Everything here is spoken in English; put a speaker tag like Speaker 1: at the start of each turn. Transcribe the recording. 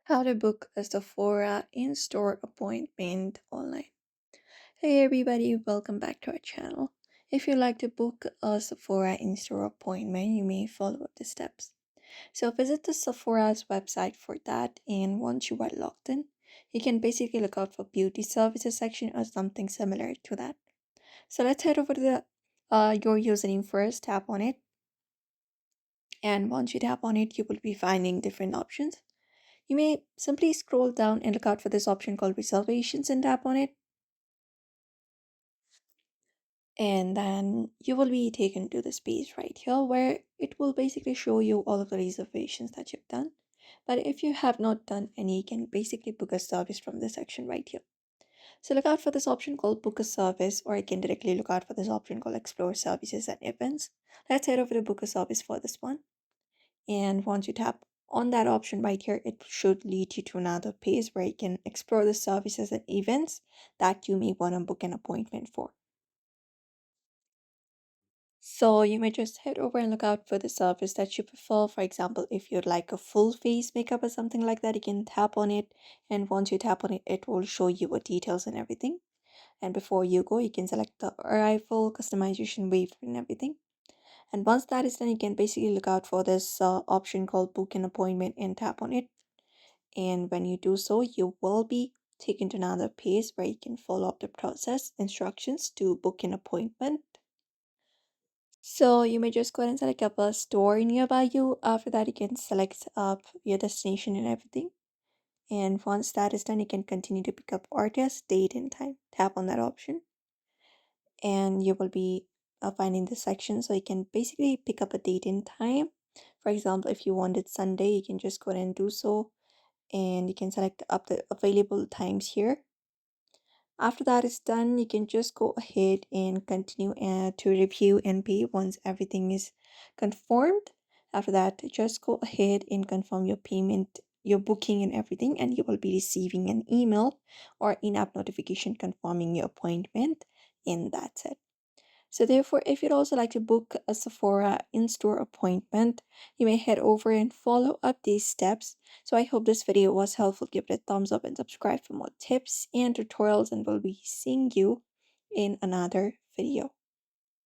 Speaker 1: How to book a Sephora in-store appointment online. Hey everybody, welcome back to our channel. If you'd like to book a Sephora in-store appointment, you may follow the steps. So visit the Sephora's website for that, and once you are logged in, you can basically look out for beauty services section or something similar to that. So let's head over to your username first, tap on it, and once you tap on it, you will be finding different options. You may simply scroll down and look out for this option called reservations and tap on it. And then you will be taken to this page right here where it will basically show you all of the reservations that you've done. But if you have not done any, you can basically book a service from this section right here. So look out for this option called book a service, or you can directly look out for this option called explore services and events. Let's head over to book a service for this one. And once you tap on that option right here, it should lead you to another page where you can explore the services and events that you may want to book an appointment for. So you may just head over and look out for the service that you prefer. For example, if you'd like a full face makeup or something like that, you can tap on it. And once you tap on it, it will show you what details and everything. And before you go, you can select the arrival, customization waiver and everything. And once that is done, you can basically look out for this option called book an appointment and tap on it. And when you do so, you will be taken to another page where you can follow up the process instructions to book an appointment. So you may just go ahead and select up a store nearby you. After that, you can select up your destination and everything. And once that is done, you can continue to pick up artist, date, and time. Tap on that option, and you will be finding the section. So you can basically pick up a date and time. For example, if you wanted Sunday, you can just go ahead and do so, and you can select up the available times here. After that is done, you can just go ahead and continue to review and pay once everything is confirmed. After that, just go ahead and confirm your payment, your booking, and everything, and you will be receiving an email or in-app notification confirming your appointment, and that's it. So therefore, if you'd also like to book a Sephora in-store appointment, you may head over and follow up these steps. So I hope this video was helpful. Give it a thumbs up and subscribe for more tips and tutorials, and we'll be seeing you in another video.